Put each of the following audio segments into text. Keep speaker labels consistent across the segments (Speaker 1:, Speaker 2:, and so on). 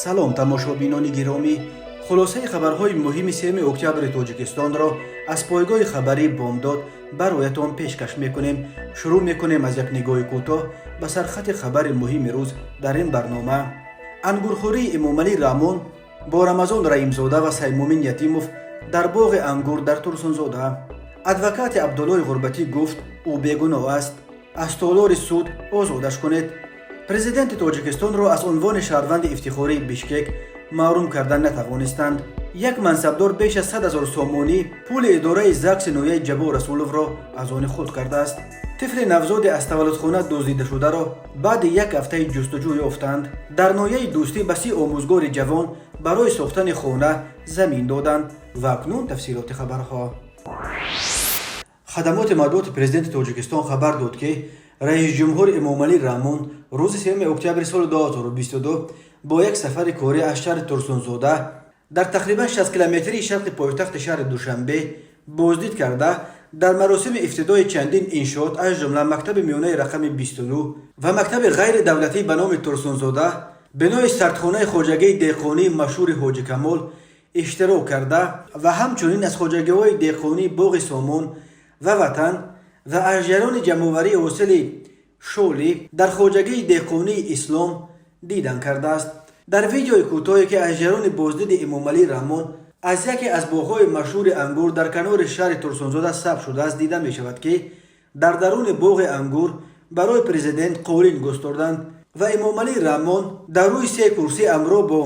Speaker 1: салом тамошобинони гиромӣ, хулосаи хабарҳои муҳими 3 октябри тоҷикистонро аз пойгоҳи хабарии бомдод бароятон пешкаш мекунем. Шурӯъ мекунем аз як нигоҳи кӯтоҳ ба сархати хабари муҳими рӯз дар ин барнома. Ангурхӯрии Эмомалӣ Раҳмон бо Рамазон Раимзода ва Саймумин Ятимов дар боғи ангур дар Турсунзода. Адвокати Абдуллои Ғурбатӣ гуфт ӯ бегуноҳ аст, аз толори суд озодаш кунед. Президенти Тоҷикистонро аз унвони шаҳрванди ифтихории Бишкек маҳрум карда натавонистанд. Як мансабдор беш аз 100 000 сомонӣ пули идораи ЗАГСи ноҳияи Ҷабор Расуловро аз они худ кардааст. Тифли навзоди аз таваллудхона дуздидашударо баъди як ҳафтаи ҷустуҷӯ ёфтанд. Дар ноҳияи Дӯстӣ ба 30 омӯзгори ҷавон барои сохтани хона замин доданд. Ва акнун тафсилоти хабарҳо. Хадамоти матбуоти президенти Тоҷикистон хабар дод ки раис ҷумҳур Эмомалӣ Раҳмон рӯзи 3 октябри соли 2022 бо як сафари корӣ аз шаҳри Турсунзода дар тақрибан 60 километрии шарқи пойтахти шаҳри Душанбе боздид карда дар маросими ифтидои чандин иншоот аз ҷумла мактаби миёнаи рақами 22 ва мактаби ғайридавлатӣ ба номи Турсунзода, бинои сардхонаи хоҷагии деҳқонии машҳури Ҳоҷи Камол иштирок карда ва ҳамчунин аз хоҷагиҳои деҳқонии Боғи Сомон ва Ватан ва аз ҷараёни ҷамъоварии ҳосили шоли дар хоҷагии деҳқонии Ислом дидан кардааст. Дар видеои кӯтоҳе ки аз ҷараёни боздиди Эмомалӣ Раҳмон аз яке аз боғҳои машҳури ангур дар канори шаҳри Турсунзода сабт шудааст, дида мешавад ки дар даруни боғи ангур барои президент қолин густурданд ва Эмомалӣ Раҳмон дар рӯи 3 курсӣ амро бо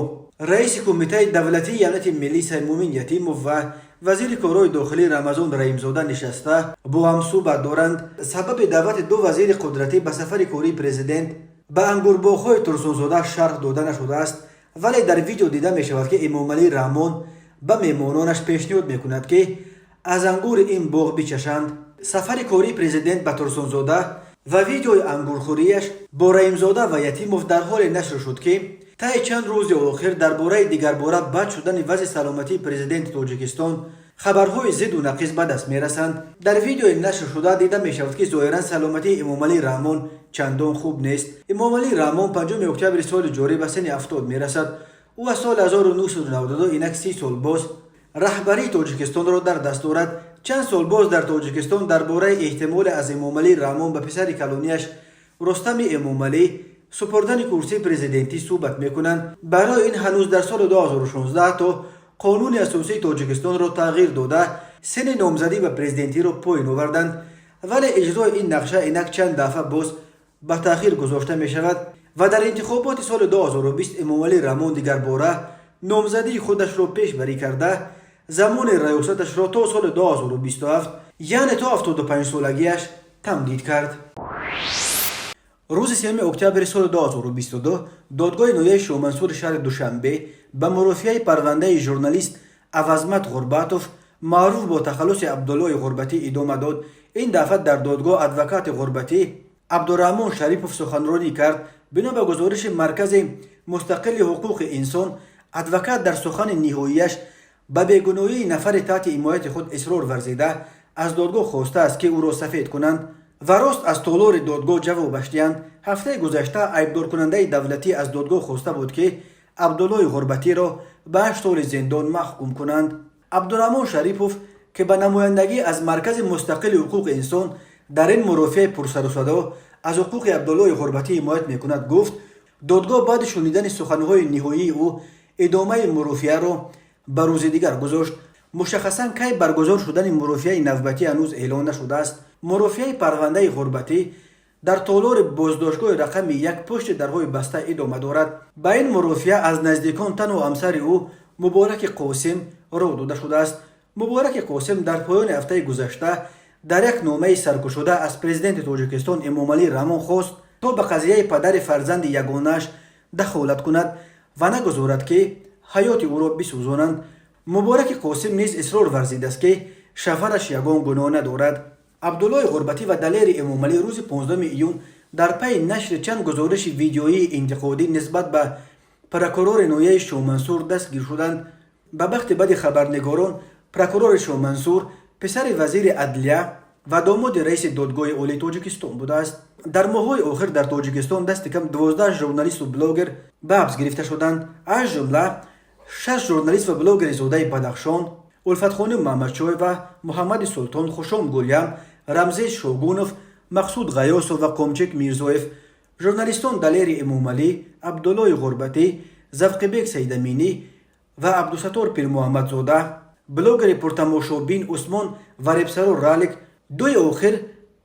Speaker 1: раиси Кумитаи давлатии амнияти миллӣ Саймумин Ятимов ва вазири корҳои дохилӣ Рамазон Раимзода нишаста бо ҳам суҳбат доранд. Сабаби даъвати ду вазири қудратӣ ба сафари кории президент ба ангурбоғҳои Турсунзода шарҳ дода нашудааст, вале дар видео дида мешавад ки Эмомалӣ Раҳмон ба меҳмононаш пешниҳод мекунад ки аз ангури ин боғ бичашанд. Сафари кории президент ба Турсунзода ва видеои ангурхӯрияш бо Раимзода ва Ятимов дар ҳоле нашр шуд ки таи чанд рӯзи охир дар бораи дигарбора бад шудани вазъи саломатии президенти Тоҷикистон хабарҳои зидду нақис ба даст мерасанд. Дар видеои нашр шуда дида мешавад ки зоҳиран саломатии Эмомалӣ Раҳмон чандон хуб нест. Эмомалӣ Раҳмон 5 октябри соли ҷорӣ ба синни 70 мерасад. ӯ аз соли 1992 инак 30 сол боз раҳбарии Тоҷикистонро дар даст дорад. Чанд сол боз дар Тоҷикистон дар бораи эҳтимоли аз Эмомалӣ Раҳмон ба писари калонияш Рустами Эмомалӣ супурдани курсии президентӣ суҳбат мекунанд. Барои ин ҳанӯз дар соли 2016 то қонуни асосии Тоҷикистонро тағйир дода синни номзадӣ ба президентиро поин оварданд, вале иҷрои ин нақша инак чанд дафъа боз ба таъхир гузошта мешавад ва дар интихоботи соли 2020 Эмомалӣ Раҳмон дигарбора номзадии худашро пешбарӣ карда замони раёсаташро то соли 2027 яъне то 75-солагиаш тамдид кард. рӯзи 3 октябри соли 2022 додгоҳи ноҳияи Шоҳмансури шаҳри Душанбе ба мурофиаи парвандаи журналист Авазмат Ғурбатов маъруф бо тахаллуси Абдуллои Ғурбатӣ идома дод. Ин дафъа дар додгоҳ адвокати Ғурбатӣ Абдураҳмон Шарипов суханронӣ кард. Бино ба гузориши Маркази мустақили ҳуқуқи инсон, адвокат дар сухани ниҳоияш ба бегуноҳии нафари таҳти ҳимояти худ исрор варзида аз додгоҳ хостааст ки ӯро сафед кунанд ва рост аз толори додгоҳ ҷавобаш диҳанд. Ҳафтаи гузашта айбдоркунандаи давлатӣ аз додгоҳ хоста буд ки Абдуллои Ғурбатиро ба 8 соли зиндон маҳкум кунанд. Абдураҳмон Шарипов ки ба намояндагӣ аз Маркази мустақили ҳуқуқи инсон дар ин мурофиаи пурсарусадо аз ҳуқуқи Абдуллои Ғурбатӣ ҳимоят мекунад, гуфт додгоҳ баъди шунидани суханҳои ниҳоии ӯ идомаи мурофиаро ба рӯзи дигар гузошт. Мушаххасан кай баргузор шудани мурофиаи навбатӣ ҳанӯз эълон нашудааст. Мурофиаи парвандаи Ғурбатӣ дар толори боздоштгоҳи рақами 1 пушти дарҳои баста идома дорад. Ба ин мурофиа аз наздикон тану ҳамсари ӯ Мубораки Қосим роҳ дода шудааст. Мубораки Қосим дар поёни ҳафтаи гузашта дар як номаи саркушода аз президенти Тоҷикистон Эмомалӣ Раҳмон хост то ба қазияи падари фарзанди ягонааш дахолат кунад ва нагузорад ки ҳаёти ӯро бисӯзонанд. Мубораки Қосим низ исрор варзидааст ки шавҳараш ягон гуноҳ надорад. Абдуллои Ғурбатӣ ва далери Эмомалӣ рӯзи 15 июн дар пайи нашри чанд гузориши видеоии интиқодӣ нисбат ба прокурори ноҳияи Шоҳмансур дастгир шуданд. Ба бахти бади хабарнигорон, прокурори Шоҳмансур писари вазири адлия ва домоди раиси додгоҳи олии Тоҷикистон будааст. در ماه‌های آخر در تاجیکستان دست کم 12 ژورنالیست و بلاگر به حبس گرفته شدند، از جمله 6 ژورنالیست و بلاگر زاده بدخشان، الفت خانی محمدچای و محمد سلطان، خوشام گلیم، رمزی شوگونوف، مقصود غیاس و قمچک میرزویف، ژورنالیستان دلیر امومعلی، عبدالله غربتی، زفقبیک سیدامینی و عبدالستار پیر محمدزاده، بلاگر پرتماشابین عثمان و ربسرو رالیک دوی آخر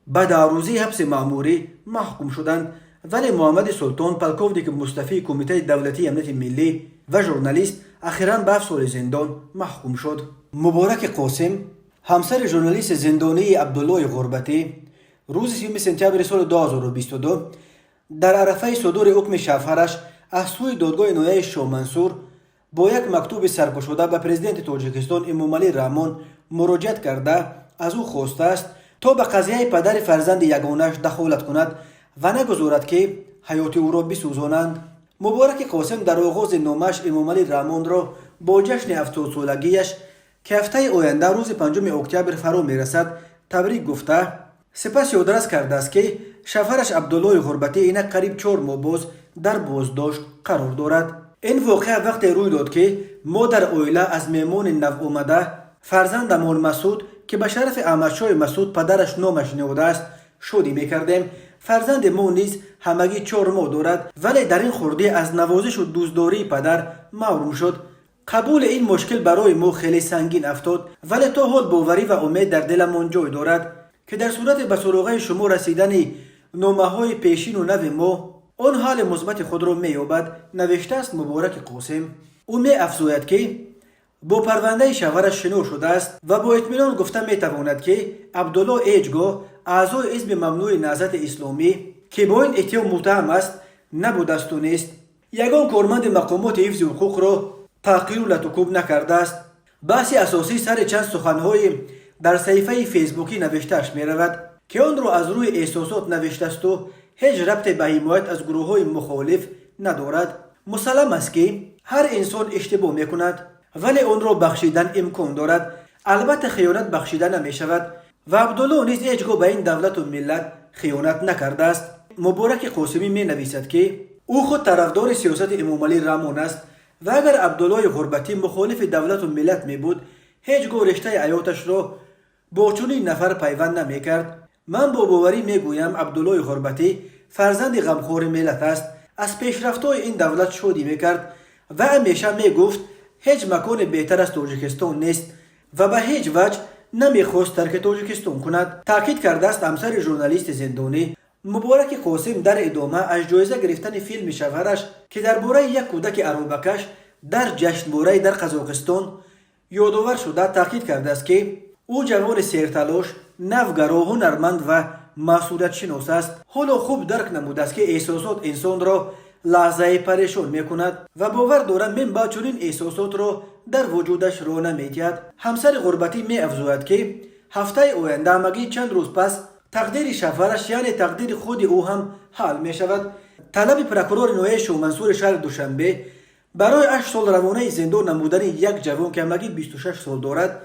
Speaker 1: به داروزی حبس مأموری محکوم شدند، ولی محمد سلطان پلکوودیک مستفی کمیته دولتی امنیت ملی و ژورنالیست اخیراً به 7 سال زندان محکوم شد. مبارک قاسم، همسر ژورنالیست زندانی عبدالله غربتی، روز 30 سپتامبر سال 2022 در عرفه صدور حکم شفهرش از سوی دادگاه نهایی شاه منصور با یک مکتوب سرپا به پرزیدنت تاجیکستان امومعلی رحمان مراجعت کرده از او خواسته است تا به قضیه پدر فرزند یگانش دخالت کند و نگذارد که حیات او را بسوزانند. مبارک قاسم در آغاز نامش امومعلی رحمان را با جشن 70 سالگیش که هفته آینده روز 5 اکتبر فرا میرسد تبریک گفته، سپس یادداشت کرده است که شوهرش عبدالله غربتی اینک قریب 4 ماه باز در بازداشت قرار دارد. این واقعه وقتی روی داد که ما در عائله از میمون نو آمده فرزندمان مسعود که به شرف احمدشاه مسعود پدرش نامش نهاده است شادی میکردیم. فرزند ما نیز همگی 4 ماه دارد، ولی در این خردی از نوازش و دوستداری پدر محروم شد. قبول این مشکل برای ما خیلی سنگین افتاد، ولی تا حال باوری و امید در دلمان جای دارد که در صورت به سراغ شما رسیدن نامه‌های پیشین و نو ما آن حال مثبت خود را می‌یابد، نوشته است مبارک قاسم. او می‌افزاید که با پرونده شوهرش شنو شده است و با اطمینان گفته می‌تواند که عبدالله هیچگاه اعضای حزب ممنوع نهضت اسلامی که با این اتهام متهم است نبوده است و نیست. یگان کارمند مقامات حفظ حقوق را تحقیر و لطوکوب نکرده است. بحث اساسی سر چند سخنهای در صفحه فیسبوکی نوشتهش می‌رود که آن را از روی احساسات نوشته است و هیچ ربط به حمایت از گروه‌های مخالف ندارد. مسلم است که هر انسان اشتباه می‌کند، ولی آن را بخشیدن امکان دارد. البته خیانت بخشیده نمی‌شود و عبدالله نیز هیچگاه به این دولت و ملت خیانت نکرده است. مبارک قاسمی می‌نویسد که او خود طرفدار سیاست امومعلی رحمان است و اگر عبدالله غربتی مخالف دولت و ملت می‌بود هیچگاه رشته حیاتش را با چنین نفر پیوند نمی‌کرد. من با باوری میگویم عبدالله غربتی فرزند غمخوار ملت است. از پیشرفت‌های این دولت شادی میکرد و همیشه میگفت هیچ مکان بهتر از تاجیکستان نیست و به هیچ وجه نمیخواست ترک تاجیکستان کند. تاکید کرده است همسر ژورنالیست زندانی. مبارک قاسم در ادامه از جایزه گرفتن فیلم شوهرش که درباره یک کودک عروبکش در جشنواره در قزاقستان یادآور شده تاکید کرده است که او جوان سیرتلاش، نوگرا، هنرمند و مسئولیت شناس است. حالا خوب درک نموده است که احساسات انسان را لحظه پریشان میکند و باور دارم من با چنین احساسات را در وجودش را نمیدهد. همسر غربتی می‌افزاید که هفته آینده همگی چند روز پس تقدیر شوهرش یعنی تقدیر خود او هم حل می شود. طلب پرکرور نهایی شاه منصور شهر دوشنبه برای 8 سال روانه زندان نمودن یک جوان که همگی 26 سال دارد،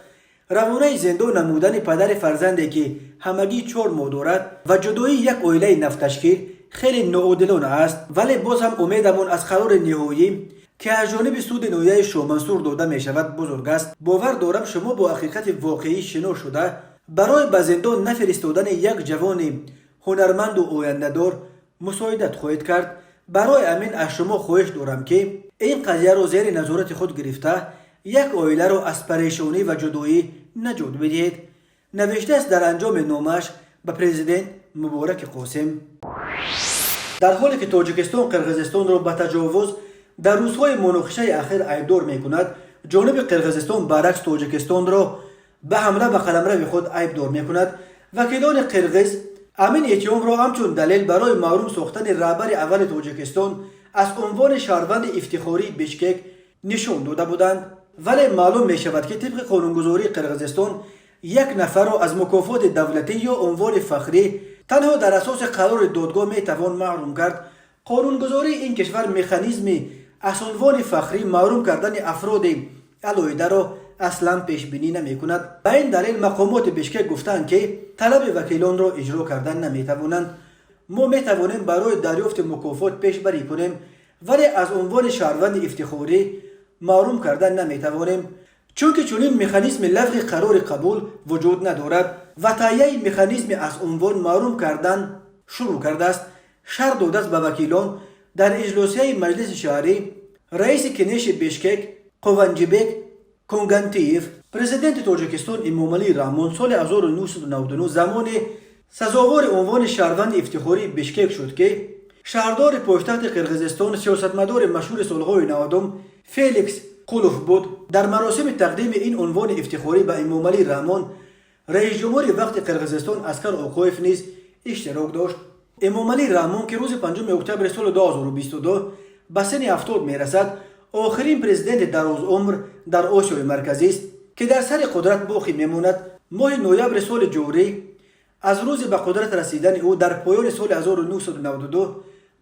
Speaker 1: روانه زندان نمودن پدر فرزندی که همگی 4 ماه دارد و جدایی یک عائله نفتشکیل خیلی ناعادلانه است، ولی باز هم امیدمان از قرار نهایی که از جانب سود نهایی شاه منصور داده می شود بزرگ است. باور دارم شما با حقیقت واقعی شنو شده برای به زندان نفرستادن یک جوان هنرمند و آینده‌دار مساعدت خواهید کرد. برای همین از شما خواهش دارم که این قضیه را زیر نظارت خود گرفته یک عائله را از پریشانی و جدایی نجات بدهید. نوشته است در انجام نامش به پرزیدنت مبارک قاسم. در حالی که تاجیکستان قرقیزستان را به تجاوز در روزهای مناقشه اخیر عیبدار می‌کند، جانب قرقیزستان برعکس تاجیکستان را به حمله به قلمرو خود عیبدار می‌کند. وکیلان قرقیز امین اتهام را همچون دلیل برای محروم ساختن رهبر اول تاجیکستان از عنوان شهروند افتخاری بیشکک نشان داده بودند، ولی معلوم می شود که طبق قانونگذاری قرقیزستان یک نفر را از مکافات دولتی یا عنوان فخری تنها در اساس قرار دادگاه می توان محروم کرد. قانونگذاری این کشور مکانیزمی از عنوان فخری محروم کردن افراد علیحده را اصلا پیش بینی نمی کند. به این دلیل مقامات بیشکک گفتند که طلب وکیلان را اجرا کردن نمی توانند. ما میتوانیم برای دریافت مکافات پیش بری کنیم، ولی از عنوان شهروند افتخاری محروم کردن نمیتوانیم، چون که چنین مکانیزم لغو قرار قبول وجود ندارد و تهیه مکانیزم از عنوان محروم کردن شروع کرده است. شرح داده است به وکیلان در اجلاسیه مجلس شهری رئیس کنش بیشکک قوانجبک کنگانتیف پرزیدنت تاجیکستان امامعلی رحمون سال 1999 زمان سزاوار عنوان شهروند افتخاری بیشکک شد که شهردار پایتخت قرقیزستان سیاستمدار مشهور سالهای 90 فلیکس قولوف بود. در مراسم تقدیم این عنوان افتخاری به امامعلی رحمون رئیس جمهور وقت قرقیزستان اسکر آقایف نیز اشتراک داشت. امامعلی رحمون که روز 5 اکتبر سال 2022 به سن 70 میرسد، آخرین پرزیدنت درازعمر در آسیای مرکزی است که در سر قدرت باقی میماند. ماه نوامبر سال جاری از روز به قدرت رسیدن او در پایان سال 1992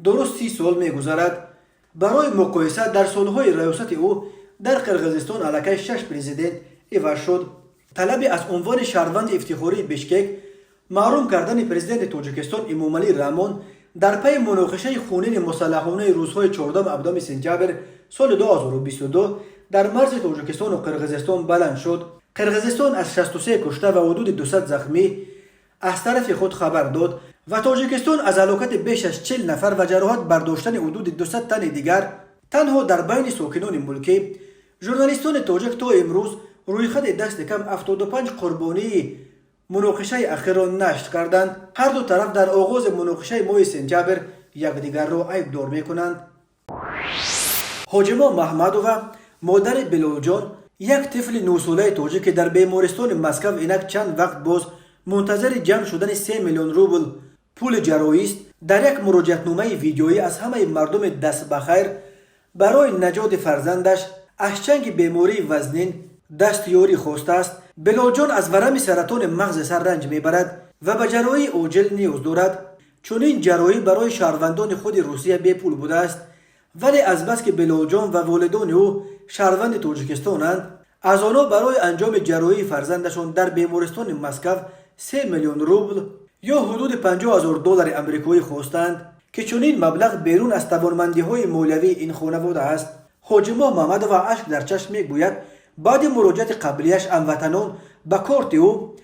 Speaker 1: درست 30 سال میگذرد. برای مقایسه در سالهای ریاست او در قرقیزستان علاقه 6 پرزیدنت عوض شد. طلب از عنوان شهروند افتخاری بیشکک محروم کردن پرزیدنت تاجیکستان امامعلی رحمون در پی مناقشه خونین مسلحانه روزهای 14 سپتامبر سال 2022 در مرز تاجیکستان و قرقیزستان بلند شد. قرقیزستان از 63 کشته و حدود 200 زخمی از طرف خود خبر داد و تاجیکستان از هلاکت بیش از 40 نفر و جراحت برداشتن حدود 200 تن دیگر تنها در بین ساکنان ملکی. ژورنالیستان تاجیک تا امروز روی خط دست کم 75 قربانی مناقشه اخیر را نشر کردند. هر دو طرف در آغاز مناقشه ماه سپتامبر یکدیگر را عیبدار میکنند. حاجما محمدووا مادر بلال جان، یک طفل 9 ساله تاجیک که در بیمارستان مسکو اینک چند وقت باز منتظر جمع شدن 3 میلیون روبل پول جراحی است، در یک مراجعتنامه ویدیویی از همه مردم دست بخیر برای نجات فرزندش از چنگ بیماری وزنین دستیاری خواسته است. بلال جان از ورم سرطان مغز سر رنج میبرد و به جراحی عاجل نیاز دارد. چون این جراحی برای شهروندان خود روسیه بی پول بوده است، ولی از بس که بلال جان و والدان او شهروند تاجیکستانند، از آنها برای انجام جراحی فرزندشان در بیمارستان مسکو 3 میلیون روبل یا حدود 50,000 دلار آمریکایی خواستند که چنین مبلغ بیرون از توانمندی‌های مالیوی این خانواده است. حاجما محمدووا اشک در چشم میگوید بعد مراجعت قبلیش هموطنان به کارت او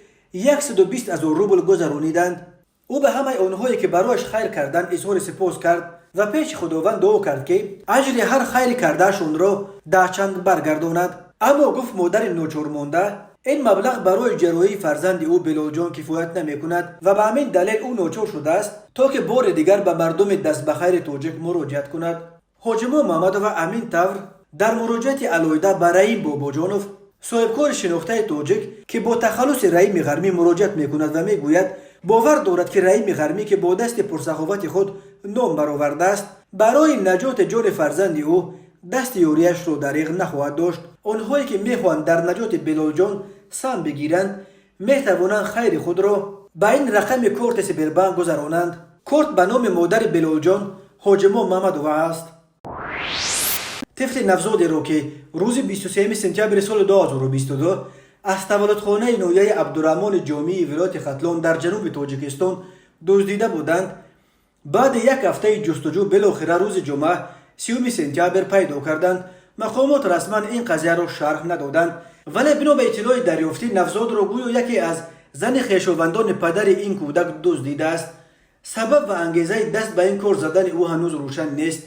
Speaker 1: 120,000 روبل گذرانیدند. او به همه آنهایی که برایش خیر کردند اظهار سپاس کرد و پیش خداوند دعا کرد که اجر هر خیر کردهشون را در چنگ برگرداند. اما گفت مادر ناچار مانده این مبلغ برای جراحی فرزند او بلال جان کفایت نمی کند و به همین دلیل او ناچار شده است تا که بار دیگر به مردم دست بخیر تاجیک مراجعت کند. حاجما محمدووا امین طور در مراجعت علایده به رحیم باباجانوف صاحبکار شناخته تاجیک که با تخلص رحیم غرمی مراجعت می کند و می گوید باور دارد که رحیم غرمی که با دست پرسخاوت خود نام برآورده است برای نجات جان فرزند او دست یاریش را دریغ نخواهد داشت. آنهایی که میخواهند در نجات بلال جان سهم بگیرند میتوانند خیر خود را به این رقم کارت سپربنک گذرانند. کارت به نام مادر بلال جان حاجما محمدووا است. طفل نوزادی را که روز 23 سپتامبر سال 2022 از تولدخانه نویه عبدالرحمن جامی ولایت ختلان در جنوب تاجیکستان دزدیده بودند، بعد یک هفته جستجو بالاخره روز جمعه 30 سپتامبر پیدا کردند. مقامات رسما این قضیه را شرح ندادند، ولی بنا به اطلاع دریافتی نوزاد را گویا یکی از زن خویشاوندان پدر این کودک دزدیده است. سبب و انگیزه دست به این کار زدن او هنوز روشن نیست.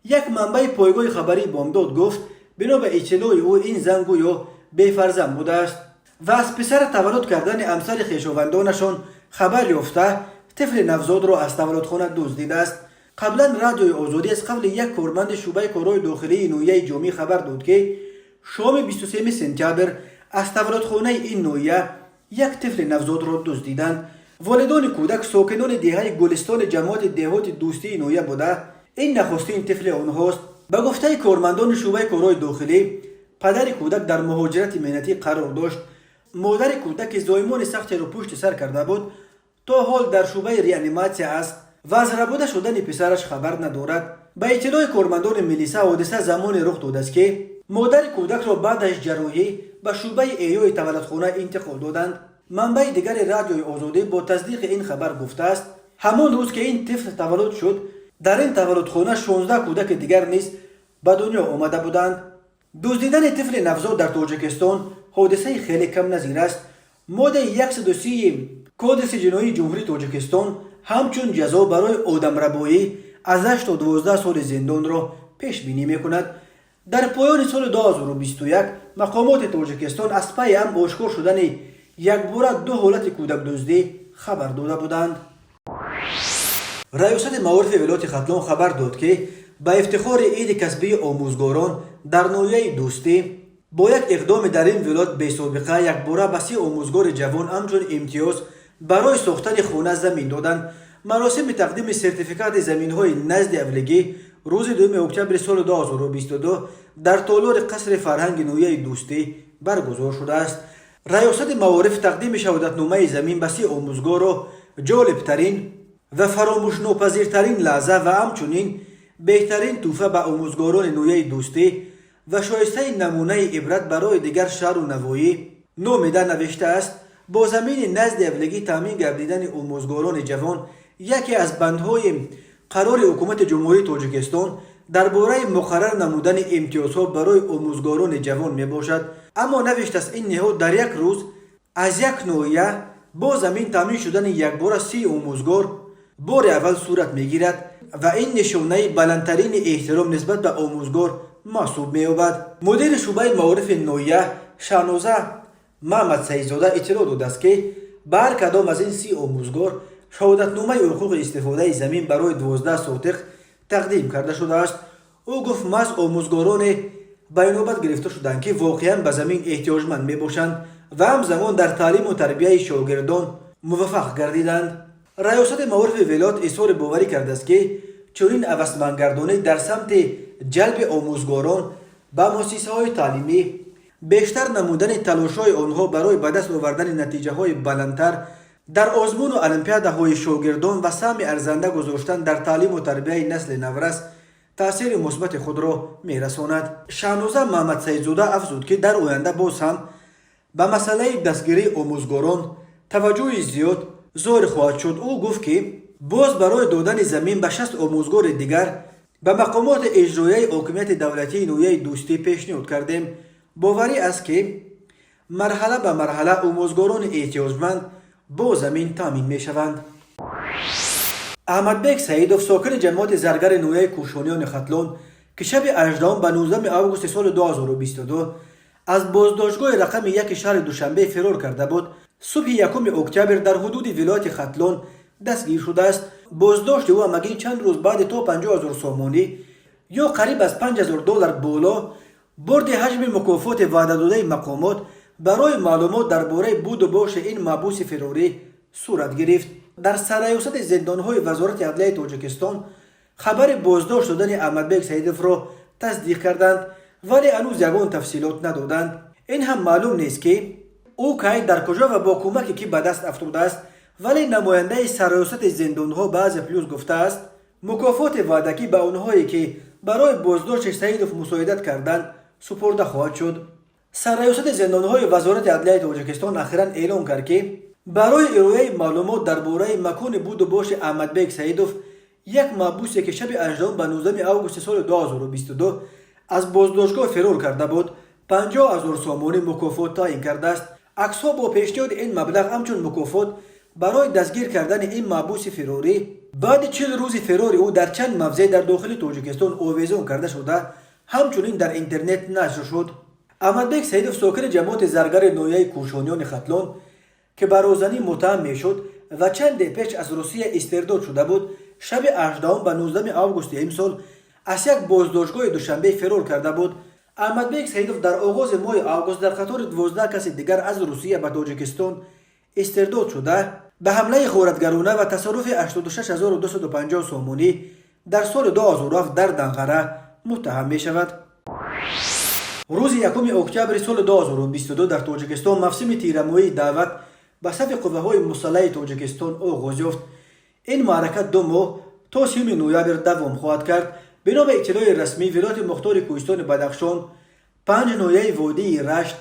Speaker 1: یک منبع پایگاه خبری بامداد گفت بنا به اطلاع او این زن گویا بی‌فرزند بوده است و از پسر تولد کردن همسر خویشاوندانشان خبر یافته طفل نوزاد را از تولدخانه دزدیده است. قبلا رادیوی آزادی از قبل یک کارمند شعبه کارهای داخلی نویه جامی خبر داد که شام 23 سپتامبر از تولدخانه این نویه یک طفل نوزاد را دزدیدند. والدان کودک ساکنان دهه گلستان جماعت دهات دوستی نویه بوده. این نخستین طفل آنهاست. به گفته کارمندان شعبه کارهای داخلی پدر کودک در مهاجرت مهنتی قرار داشت. مادر کودک زایمان سختی را پشت سر کرده بود تا حال در شعبه ریانیماسیون است و از ربوده شدن پسرش خبر ندارد. به اطلاع کارمندان ملیسا حادثه زمان رخ داده است که مادر کودک را بعد از جراحی به شعبه ایوی تولدخانه انتقال دادند. منبع دیگر رادیوی آزادی با تصدیق این خبر گفته است همان روز که این طفل تولد شد، در این تولدخانه 16 کودک دیگر نیز به دنیا آمده بودند. دزدیدن طفل نوزاد در تاجیکستان حادثه خیلی کم نظیر است. ماده 130 کودکس جنایی جمهوری تاجیکستان همچون جزا برای آدمربایی از 8 تا 12 سال زندان را پیش بینی می کند. در پایان سال 2021 مقامات تاجیکستان از پی هم آشکار شدن یک بار 2 حالت کودک دزدی خبر داده بودند. ریاست معارف ولایت ختلان خبر داد که به افتخار عید کسبی آموزگاران در ناحیه دوستی با یک اقدام در این ولایت بی سابقه یک باره به 3 آموزگار جوان همچون امتیاز برای ساختن خانه زمین دادند. مراسم تقدیم سرتیفیکات زمین‌های نزد اولگی روز 2 اکتبر سال 2022 در تالار قصر فرهنگ ناحیه دوستی برگزار شده است. ریاست معارف تقدیم شهادتنامه زمین به 3 آموزگار را جالبترین و فراموش ناپذیرترین لحظه و همچنین بهترین تحفه به آموزگاران ناحیه دوستی و شایسته نمونه عبرت برای دیگر شهر و نواحی نامیده نوشته است. با زمین نزد اولگی تامین گردیدن آموزگاران جوان یکی از بندهای قرار حکومت جمهوری تاجیکستان درباره مقرر نمودن امتیازها برای آموزگاران جوان می باشد. اما نوشته است این نهاد در یک روز از یک ناحیه با زمین تامین شدن یک بار 30 آموزگار بار اول صورت می گیرد و این نشانه بلندترین احترام نسبت به آموزگار محسوب می یابد. مدیر شعبه معارف ناحیه شهنازه محمد سعیدزاده اطلاع داده است که به هر کدام از این 30 آموزگار شهادتنامه حقوق استفاده زمین برای 12 سوتق تقدیم کرده شده است. او گفت محض آموزگاران به نوبت گرفته شدند که واقعا به زمین احتیاجمند می باشند و همزمان در تعلیم و تربیت شاگردان موفق گردیدند. ریاست معارف ولایت اظهار باوری کرده است که چنین هوسمندگردانی در سمت جلب آموزگاران به مؤسسه‌های تعلیمی بیشتر نمودن تلاش‌های آنها برای به دست آوردن نتیجه‌های بلندتر در آزمون و المپیادهای شاگردان و سهم ارزنده گذاشتن در تعلیم و تربیت نسل نورس تأثیر مثبت خود را می‌رساند. شهنازه محمد سعیدزاده افزود که در آینده باز هم به مسئله دستگیری آموزگاران توجه زیاد ظاهر خواهد شد. او گفت که باز برای دادن زمین به 60 آموزگار دیگر به مقامات اجرایی حاکمیت دولتی ناحیه دوستی پیشنهاد کردیم. باوری است که مرحله به مرحله آموزگاران احتیاجمند با زمین تامین می شوند. احمدبک سعیدوف ساکن جماعت زرگر ناحیه کوشانیان ختلان که شب 18 به 19 آگوست سال 2022 از بازداشتگاه رقم 1 شهر دوشنبه فرار کرده بود، صبح 1 اکتبر در حدود ولایت ختلان دستگیر شده است. بازداشت او همگی چند روز بعد تا 50,000 سامانی یا قریب از $5,000 بالا برد حجم مکافات وعده داده مقامات برای معلومات درباره بود و باش این محبوس فراری صورت گرفت. در سرریاست زندانهای وزارت عدلیه تاجیکستان خبر بازداشت شدن احمدبک سعیدوف را تصدیق کردند ولی هنوز یگان تفصیلات ندادند. این هم معلوم نیست که او کی در کجا و با کمکی که به دست افتاده است، ولی نماینده سرریاست زندانها بعض پلیس گفته است مکافات وعدکی به آنهایی که برای بازداشت سعیدوف مساعدت کردند سپرده خواهد شد. سرریاست زندانهای وزارت عدلیه تاجیکستان اخیراً اعلام کرد که برای ارائه معلومات درباره مکان بود و باش احمدبک سعیدوف، یک محبوسی که شب 18 به 19 آگوست سال 2022 از بازداشتگاه فرار کرده بود، 50,000 سامانی مکافات تعیین کرده است. عکس‌ها با پیشنهاد این مبلغ همچون مکافات برای دستگیر کردن این محبوس فراری بعد 40 روز فرار او در چند موضع در داخل تاجیکستان آویزان کرده شده همچنین در اینترنت نشر شد. احمدبک سعیدوف ساکن جماعت زرگر ناحیه کوشانیان ختلان که به رازنی متهم میشد و چند پیش از روسیه استرداد شده بود، شب 18 به 19 آگوست امسال از یک بازداشتگاه دوشنبه فرار کرده بود. احمدبک سعیدوف در آغاز ماه آگوست در قطار 12 کس دیگر از روسیه به تاجیکستان استرداد شده به حمله غارتگرانه و تصرف 86,250 سامانی در سال 2007 در دنقره متهم می شود. روز 1 اکتبر سال 2022 در تاجیکستان موسم تیرمویی دعوت به صف قوه‌های مسلح تاجیکستان آغاز یافت. این معرکت 2 ماه تا 30 نوامبر دوام خواهد کرد. بنا به اطلاع رسمی ولایت مختار کوهستان بدخشان، 5 ناحیه وادی رشت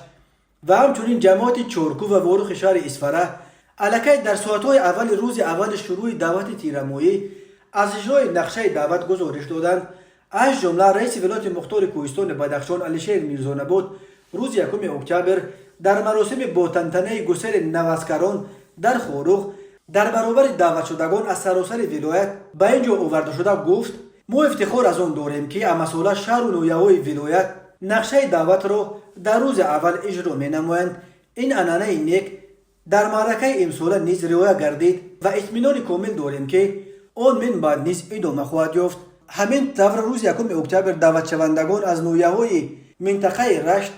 Speaker 1: و همچنین جماعت چارکو و واروخ شهر اسفره الکی در ساعت‌های اول روز اول شروع دعوت تیرمایی از اجرای نقشه دعوت گزارش دادند. از جمله رئیس ولایت مختار کوهستان بدخشان علیشیر میرزانبود روز 1 اکتبر در مراسم با تنطنه گسیل نوسکران در خاروق در برابر دعوت شدگان از سراسر ولایت به اینجا آورده شده گفت: ما افتخار از آن داریم که مسئولان شهر و نویه‌های ولایت نقشه دعوت را در روز اول اجرا می‌نمایند. این عنعنه نیک در معرکه امسال نیز رعایت گردید و اطمینان کامل داریم که آن من بعد نیز ادامه خواهد یافت. همین طور روز 1 اکتبر دعوت شوندگان از نویه‌های منطقه رشت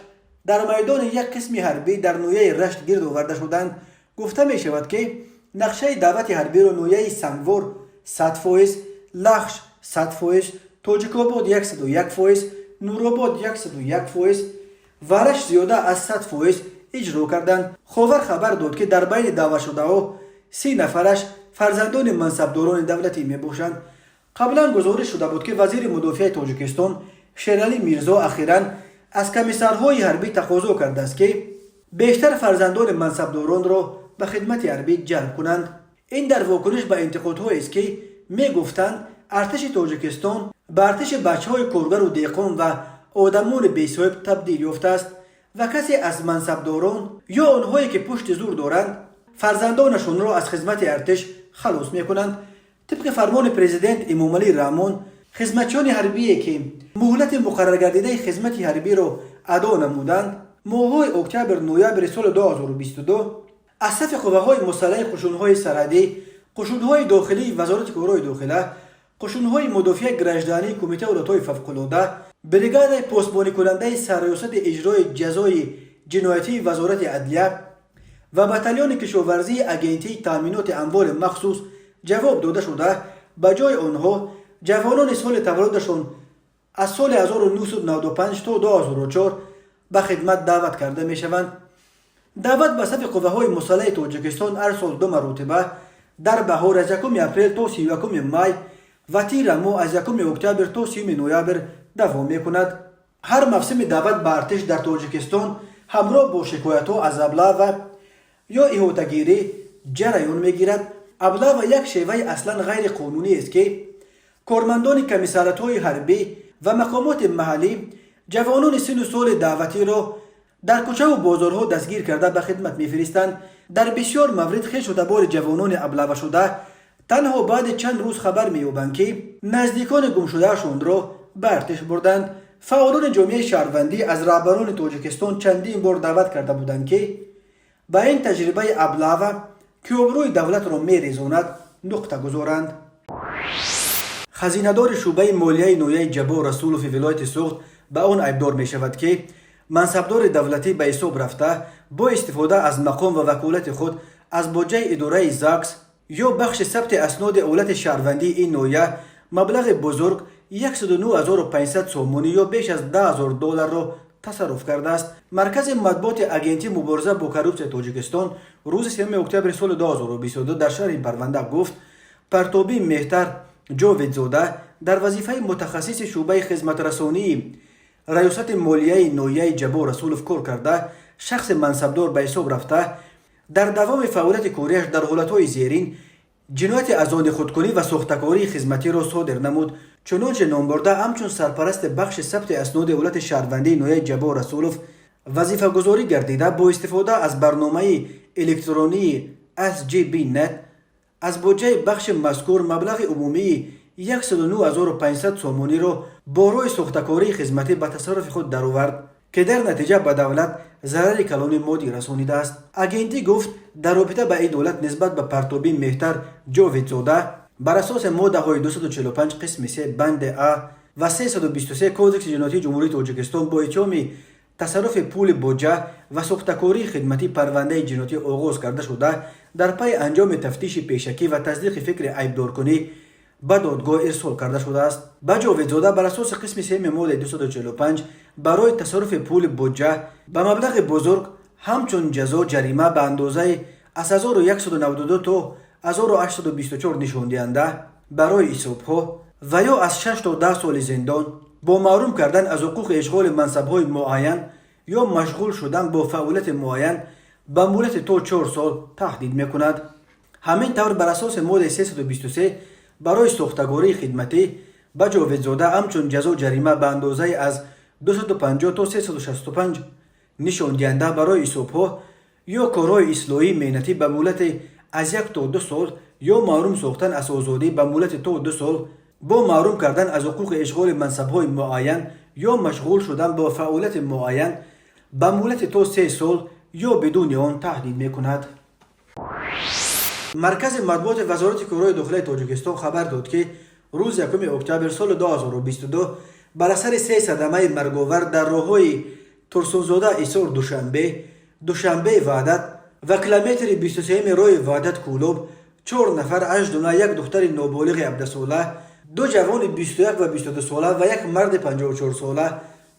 Speaker 1: در میدان یک قسم حربی در نویه رشت گرد آورده شدند. گفته می شود که نقشه دعوت حربی را نویه سنگوار 100%، لخش 100%، تاجیک‌آباد 101%، نورآباد 101% و رشت زیاده از 100% اجرا کردند. خاور خبر داد که در بین دعوت شده ها 30 نفرش فرزندان منصبداران دولتی می باشند. قبلا گزارش شده بود که وزیر مدافع تاجیکستان شیرعلی میرزا اخیراً از کمیسرهای حربی تقاضا کرده است که بیشتر فرزندان منصبداران را به خدمت حربی جلب کنند. این در واکنش به انتقادهایی است که می گفتند ارتش تاجیکستان به ارتش بچه‌های کارگر و دیقان و آدمان بی‌صاحب تبدیل یافته است و کسی از منصبداران یا آنهایی که پشت زور دارند فرزندانشان را از خدمت ارتش خلاص می‌کنند. طبق فرمان پرزیدنت امامعلی رحمان، خدمتچیان حربی که مهلت مقرر گردیده خدمت حربی را ادا نمودند ماه‌های اکتبر نوامبر سال 2022 از صف قوه‌های مسلح قشون‌های سرحدی، قشون‌های داخلی وزارت کارهای داخله، قشون‌های مدافع گرجدانی کمیته اولویت فوق‌العاده، بریگاد پاسبانی کننده سرریاست اجرای جزای جنایتی وزارت عدلیه و بتالیون کشاورزی اگنتی تامینات اموال مخصوص جواب داده شده. به جای آنها جوانان سال تولدشان از سال 1995 تا 2004 به خدمت دعوت کرده می شوند. دعوت به صف قوه‌های مسلح تاجیکستان هر سال 2 مرتبه در بهار از 1 اپریل تا 31 می و تیر ماه از 1 اکتبر تا 30 نوامبر دوام می کند. هر موسم دعوت به ارتش در تاجیکستان همراه با شکایت‌ها از ابله یا احاطه‌گیری جریان می گیرد. ابله یک شیوه اصلا غیر قانونی است که کارمندان کمیسریات‌های حربی و مقامات محلی جوانان سن و سال دعوتی را در کوچه و بازارها دستگیر کرده به خدمت می‌فرستند. در بسیار مورد خویش و تبار جوانان ابله شده تنها بعد چند روز خبر می‌یابند که نزدیکان گم شدهشان را به ارتش بردند. فعالان جامعه شهروندی از رهبران تاجیکستان چندین بار دعوت کرده بودند که به این تجربه ابله که آبروی دولت را می‌ریزاند نقطه گذارند. خزینه‌دار شعبه مالیه نویه جبار رسولوف ولایت سوخت به آن ایبدار می شود که منصبدار دولتی به حساب رفته با استفاده از مقام و وکالت خود از بودجه اداره زاکس یا بخش ثبت اسناد اولت شهروندی این نویه مبلغ بزرگ 109,500 سومونی یا بیش از $10,000 را تصرف کرده است. مرکز مطبوعات اگنتی مبارزه با کروپسیون تاجیکستان روز 3 اکتبر سال 2022 در شهر پرونده گفت پرتابی مهتر جاوید زاده در وظیفه متخصص شعبه خدمت رسانی ریاست مالیه نویه جبار رسولوف کار کرده شخص منصبدار به حساب رفته در دوام فعالیت کاریش در حالتهای زیرین جنایت از آن خودکنی و ساختکاری خدمتی را صادر نمود. چنانچه نام برده همچون سرپرست بخش ثبت اسناد اولت شهروندی نویه جبار رسولوف وظیفه گذاری گردیده با استفاده از برنامه الکترونی SGB Net از بودجه بخش مذکور مبلغ عمومی 109,500 سومونی را با روی ساختکاری خدمتی به تصرف خود درآورد که در نتیجه به دولت ضرر کلان مادی رسانیده است. اگنتی گفت در رابطه با این دولت نسبت به پرتابی مهتر جاوید زاده بر اساس ماده های 245 قسم 3 بند ا و 323 کودکس جنایتی جمهوری تاجیکستان با اتهام تصرف پول بودجه و ساختکاری خدمتی پرونده جنایتی آغاز کرده شده در پی انجام تفتیش پیشکی و تصدیق فکر عیبدارکنی به دادگاه ارسال کرده شده است. با جاوید زاده بر اساس قسم 3 ماده 245 برای تصرف پول بودجه به مبلغ بزرگ همچون جزا جریمه به اندازه از 1192 تا 1824 نشان دهنده برای حسابها و یا از 6 تا 10 سال زندان با محروم کردن از حقوق اشغال منصب‌های معین یا مشغول شدن با فعالیت معین به مهلت تو 4 سال تهدید میکند. همین طور بر اساس ماده 323 برای سوختگاری خدمتی به جاویدزاده همچون جزا جریمه به اندازه از 250 تا 365 نشان دهنده برای حسابها یا کارهای اصلاحی مهنتی به مهلت از 1 تا 2 سال یا محروم ساختن از آزادی به مهلت تا 2 سال با محروم کردن از حقوق اشغال منصب‌های معین یا مشغول شدن با فعالیت معین به مهلت تا 3 سال یا بدون آن تهدید میکند. مرکز مطبوعات وزارت کارهای داخلی تاجیکستان خبر داد که روز 1 اکتبر سال 2022 بر اثر 3 صدمه مرگاور در راههای ترسونزاده ایسار دوشنبه وحدت و کیلومتر 23 راه وحدت کولوب 4 نفر از جمله یک دختر نابالغ 17 ساله، 2 جوان 21 و 22 ساله و یک مرد 54 ساله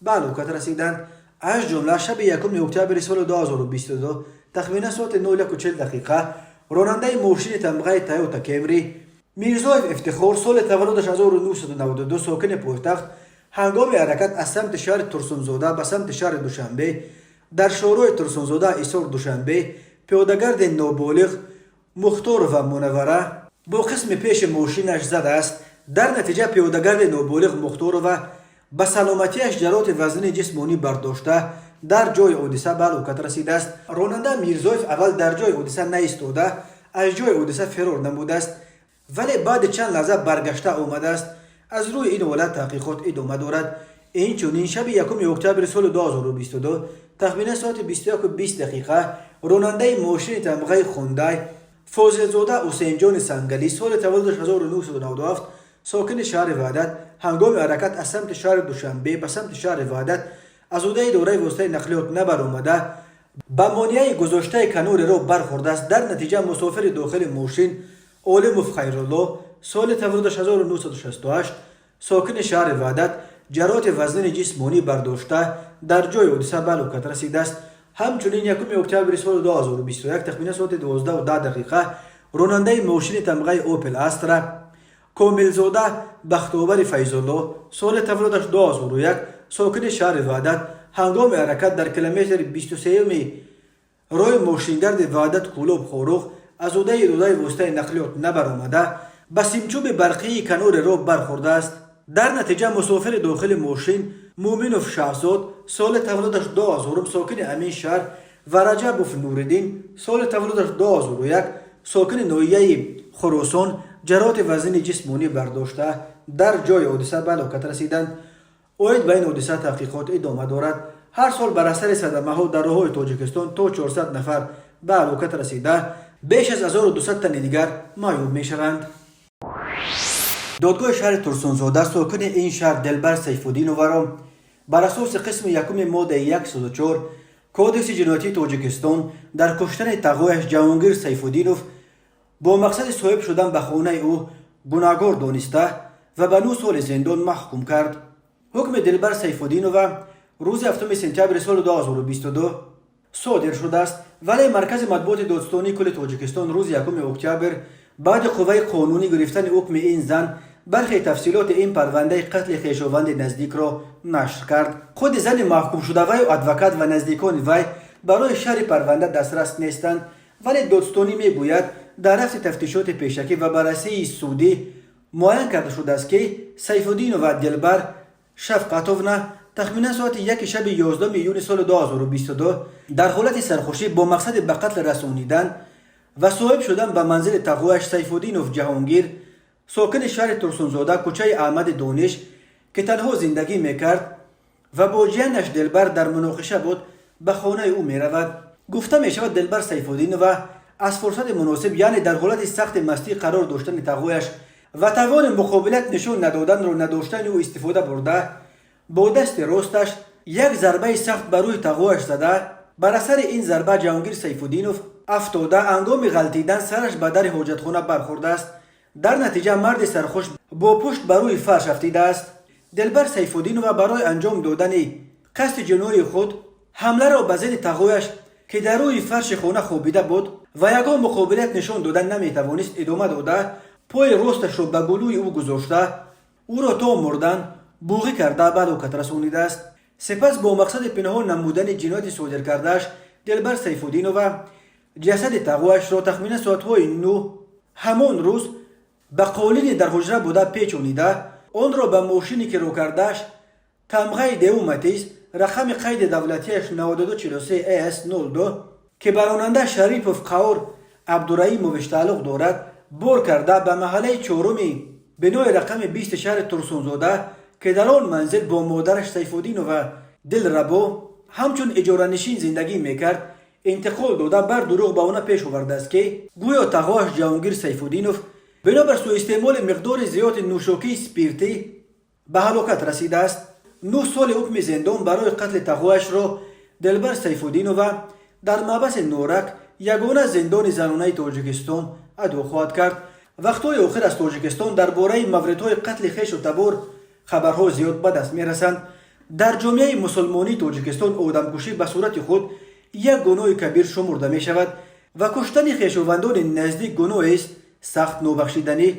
Speaker 1: به هلاکت رسیدند. از جمله شب 1 اکتبر سال 2022 تقریبا ساعت 9:40 دقیقه راننده ماشین تمغه تویوتا کمری میرزایف افتخار سال تولدش 1992 ساکن پایتخت هنگام حرکت از سمت شهر ترسونزاده به سمت شهر دوشنبه در شهرهای ترسونزاده ایسار دوشنبه پیادهگرد نابالغ مختار و منوره با قسم پیش ماشینش زده است. در نتیجه پیادهگرد نابالغ مختار و به سلامتیش ضررات وزن جسمانی برداشته در جای حادثه به هلاکت رسیده است. راننده میرزایف اول در جای حادثه نایستاده از جای حادثه فرار نموده است ولی بعد چند لحظه برگشته آمده است. از روی این حالت تحقیقات ادامه دارد. اینچنین شب 1 اکتبر سال 2022 تقریبا ساعت 21:20 دقیقه راننده ماشین تمغه خوندای فاضل‌زاده حسین جان سنگلی سال تولدش 1997 ساکن شهر وحدت هنگام حرکت از سمت شهر دوشنبه به سمت شهر وحدت از عهده دارای واسطه نقلیات نبرآمده به مانعه گذاشته کنار را برخورده است. در نتیجه مسافر داخل ماشین عالموف خیرالله سال تولدش 1968 ساکن شهر وحدت جراحت وزن جسمانی برداشته در جای حادثه به هلاکت رسیده است. همچنین 1 اکتبر سال 2021 تقریبا ساعت 12:10 دقیقه راننده ماشین تمغه اوپل استرا کاملزاده بختیار فیض‌الله سال تولدش 2001 ساکن شهر وحدت هنگام حرکت در کیلومتر 23 راه ماشینگرد وحدت کولوب خاروخ از عهده دارای واسطه نقلیات نبرآمده به سیمچوب برقی کنار راه برخورده است. در نتیجه مسافر داخل ماشین مومنوف شهزاد سال تولدش 2000 ساکن همین شهر و رجبوف نوردین سال تولدش 2001 ساکن ناحیه خراسان جراحت وزن جسمانی برداشته در جای حادثه به هلاکت رسیدند. اوید به این حادثه تحقیقات ادامه دارد. هر سال بر اثر صدمه ها در راههای تاجیکستان تا 400 نفر به هلاکت رسیده بیش از 1200 تن دیگر معیوب می شوند. دادگاه شهر ترسونزاده ساکن این شهر دلبر سیفالدینوف بر اساس قسم 1 ماده 104 کودکس جنایتی تاجیکستان در کشتن تقویش جهانگیر سیفالدینوف با مقصد صاحب شدن به خانه او گناهکار دانسته و به 9 سال زندان محکوم کرد. حکم دلبر سیفالدینوف روز 7 سپتامبر سال 2022 صادر شده است ولی مرکز مطبوعات دادستانی کل تاجیکستان روز 1 اکتبر بعد قوه قانونی گرفتن حکم این زن برخی تفصیلات این پرونده قتل خویشاوند نزدیک را نشر کرد. خود زن محکوم شده وی و ادوکات و نزدیکان وی برای شرح پرونده دسترس نیستند ولی دادستانی میگوید در رفت تفتیشات پیشکی و بررسی سودی معین کرده شده است که سیفالدین و دلبر شفقتونا تقریبا ساعت 1 شب 11 میلیون سال 2022 در حالت سرخوشی با مقصد به قتل رسانیدن و صاحب شدن به منزل تقویش سیفالدینوف جهانگیر ساکن شهر ترسونزاده کوچه احمد دانش که تنها زندگی میکرد و با جنش دلبر در مناقشه بود به خانه او میرود. گفته میشود دلبر سیفالدینوف از فرصت مناسب یعنی در حالت سخت مستی قرار داشتن تقویش و توان مقابلت نشون ندادن را نداشتن او استفاده برده با دست راستش یک ضربه سخت بر روی تقویش زده. بر اثر این ضربه جهانگیر سیفالدینوف افتاده هنگام غلطیدن سرش به در حاجتخانه برخورده است. در نتیجه مرد سرخوش با پشت بر روی فرش افتیده است. دلبر سیفالدینوف برای انجام دادن قصد جنایی خود حمله را به ضد تقویش که در روی فرش خانه خوابیده بود و یگان مقابلت نشان دادن نمیتوانست ادامه داده پای راستش را به گلوی او گذاشته او را تا مردن بوغی کرده به هلاکت رسانیده است. سپس با مقصد پنهان نمودن جنایت صادر کردهش دلبر سیفالدینوف جسد تقویش را تخمین ساعتهای 9 همان روز به قالینی در حجره بوده پیچانیده آن را به ماشینی که رو کردش تمغه دیو متیس رقم قید دولتیش 9243 AS02 که به راننده شریفوف قور عبدالرحیموویچ تعلق دارد بار کرده به محله چهارمی بنای رقم 20 شهر ترسونزاده که در آن منزل با مادرش سیفالدینوف دلربا همچون اجاره نشین زندگی میکرد انتقال داده بر دروغ به آن پیش آورده است که گویا تقواش جهانگیر سیفالدینوف بنابر سوء استعمال مقدار زیاد نوشاکی سپیرتی به هلاکت رسیده است. 9 سال حکم زندان برای قتل تقواش را دلبر سیفالدینوف در محبس نورک یگانه زندان زنانه تاجیکستان ادا خواهد کرد. وقتهای آخر از تاجیکستان درباره موردهای قتل خویش و تبار خبرها زیاد به دست میرسند. در جامعه مسلمانی تاجیکستان آدمکشی به صورت خود یک گناه کبیر شمرده می شود و کشتن خویشاوندان نزدیک گناه است سخت نابخشیدنی.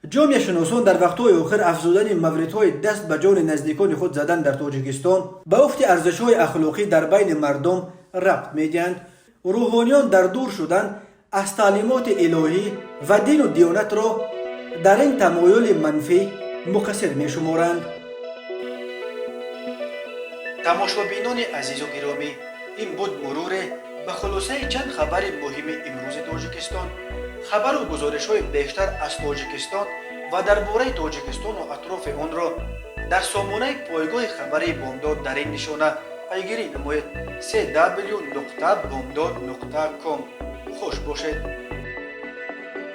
Speaker 1: جامعه شناسان در وقتهای آخر افزودن موردهای دست به جان نزدیکان خود زدن در تاجیکستان به افت ارزش‌های اخلاقی در بین مردم ربط می‌دهند. روحانیان در دور شدن از تعلیمات الهی و دین و دیانت را در این تمایل منفی مقصر می‌شمارند. تماشابینان عزیز و گرامی، این بود مرور به خلاصه چند خبر مهم امروز تاجیکستان. خبر و گزارش‌های بیشتر از تاجیکستان و درباره تاجیکستان و اطراف آن را در سامانه پایگاه خبری بامداد در این نشانه پیگیری نمایید: www.bomdad.com. خوش باشید.